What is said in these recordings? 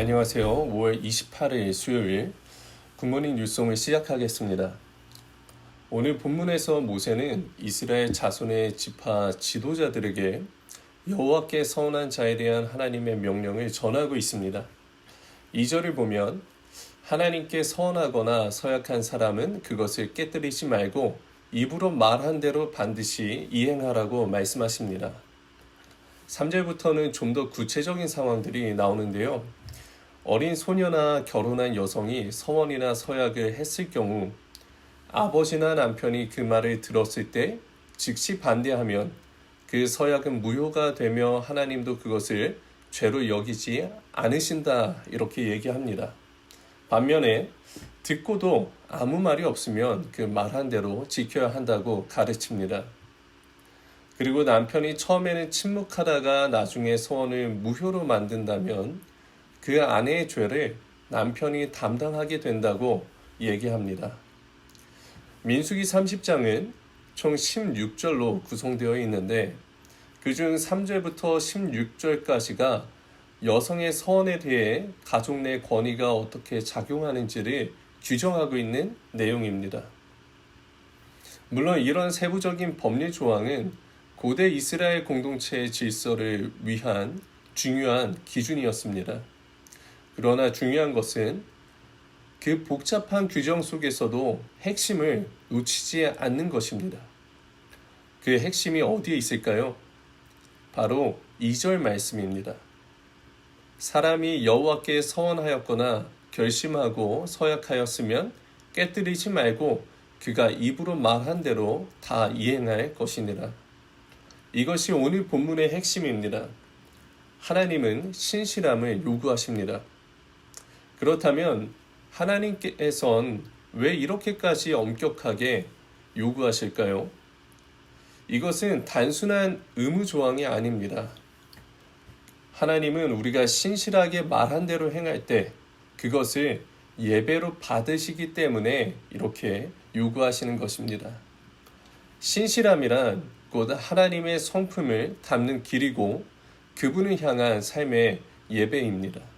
안녕하세요. 5월 28일 수요일 굿모닝 뉴송을 시작하겠습니다. 오늘 본문에서 모세는 이스라엘 자손의 지파 지도자들에게 여호와께 서원한 자에 대한 하나님의 명령을 전하고 있습니다. 2절을 보면 하나님께 서원하거나 서약한 사람은 그것을 깨뜨리지 말고 입으로 말한 대로 반드시 이행하라고 말씀하십니다. 3절부터는 좀 더 구체적인 상황들이 나오는데요. 어린 소녀나 결혼한 여성이 서원이나 서약을 했을 경우 아버지나 남편이 그 말을 들었을 때 즉시 반대하면 그 서약은 무효가 되며 하나님도 그것을 죄로 여기지 않으신다 이렇게 얘기합니다. 반면에 듣고도 아무 말이 없으면 그 말한 대로 지켜야 한다고 가르칩니다. 그리고 남편이 처음에는 침묵하다가 나중에 서원을 무효로 만든다면 그 아내의 죄를 남편이 담당하게 된다고 얘기합니다. 민수기 30장은 총 16절로 구성되어 있는데 그중 3절부터 16절까지가 여성의 서원에 대해 가족 내 권위가 어떻게 작용하는지를 규정하고 있는 내용입니다. 물론 이런 세부적인 법률 조항은 고대 이스라엘 공동체의 질서를 위한 중요한 기준이었습니다. 그러나 중요한 것은 그 복잡한 규정 속에서도 핵심을 놓치지 않는 것입니다. 그 핵심이 어디에 있을까요? 바로 2절 말씀입니다. 사람이 여호와께 서원하였거나 결심하고 서약하였으면 깨뜨리지 말고 그가 입으로 말한 대로 다 이행할 것이니라. 이것이 오늘 본문의 핵심입니다. 하나님은 신실함을 요구하십니다. 그렇다면 하나님께선 왜 이렇게까지 엄격하게 요구하실까요? 이것은 단순한 의무 조항이 아닙니다. 하나님은 우리가 신실하게 말한 대로 행할 때 그것을 예배로 받으시기 때문에 이렇게 요구하시는 것입니다. 신실함이란 곧 하나님의 성품을 담는 길이고 그분을 향한 삶의 예배입니다.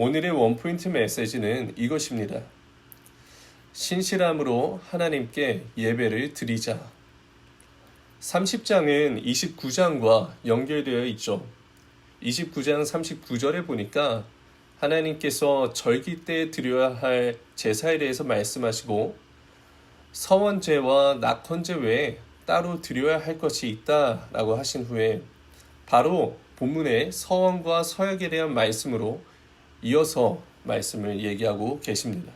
오늘의 원포인트 메시지는 이것입니다. 신실함으로 하나님께 예배를 드리자. 30장은 29장과 연결되어 있죠. 29장 39절에 보니까 하나님께서 절기 때 드려야 할 제사에 대해서 말씀하시고 서원제와 낙헌제 외에 따로 드려야 할 것이 있다라고 하신 후에 바로 본문의 서원과 서약에 대한 말씀으로 이어서 말씀을 얘기하고 계십니다.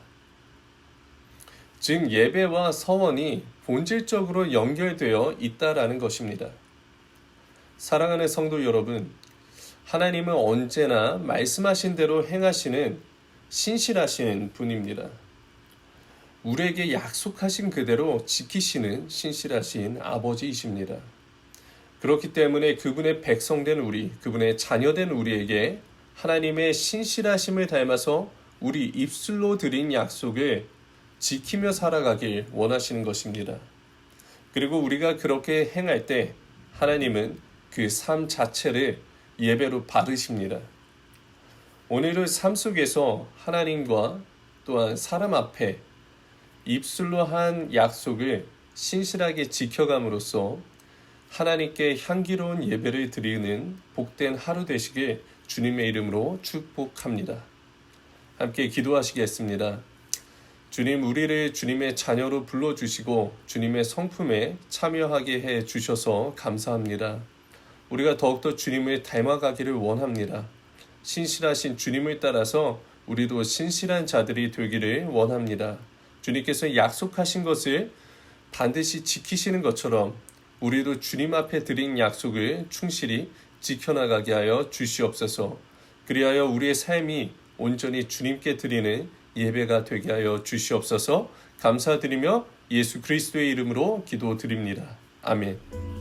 즉 예배와 서원이 본질적으로 연결되어 있다라는 것입니다. 사랑하는 성도 여러분, 하나님은 언제나 말씀하신 대로 행하시는 신실하신 분입니다. 우리에게 약속하신 그대로 지키시는 신실하신 아버지이십니다. 그렇기 때문에 그분의 백성된 우리, 그분의 자녀된 우리에게 하나님의 신실하심을 닮아서 우리 입술로 드린 약속을 지키며 살아가길 원하시는 것입니다. 그리고 우리가 그렇게 행할 때 하나님은 그 삶 자체를 예배로 받으십니다. 오늘의 삶 속에서 하나님과 또한 사람 앞에 입술로 한 약속을 신실하게 지켜감으로써 하나님께 향기로운 예배를 드리는 복된 하루 되시길 주님의 이름으로 축복합니다. 함께 기도하시겠습니다. 주님, 우리를 주님의 자녀로 불러주시고 주님의 성품에 참여하게 해 주셔서 감사합니다. 우리가 더욱더 주님을 닮아가기를 원합니다. 신실하신 주님을 따라서 우리도 신실한 자들이 되기를 원합니다. 주님께서 약속하신 것을 반드시 지키시는 것처럼 우리도 주님 앞에 드린 약속을 충실히 지켜나가게 하여 주시옵소서. 그리하여 우리의 삶이 온전히 주님께 드리는 예배가 되게 하여 주시옵소서. 감사드리며 예수 그리스도의 이름으로 기도드립니다. 아멘.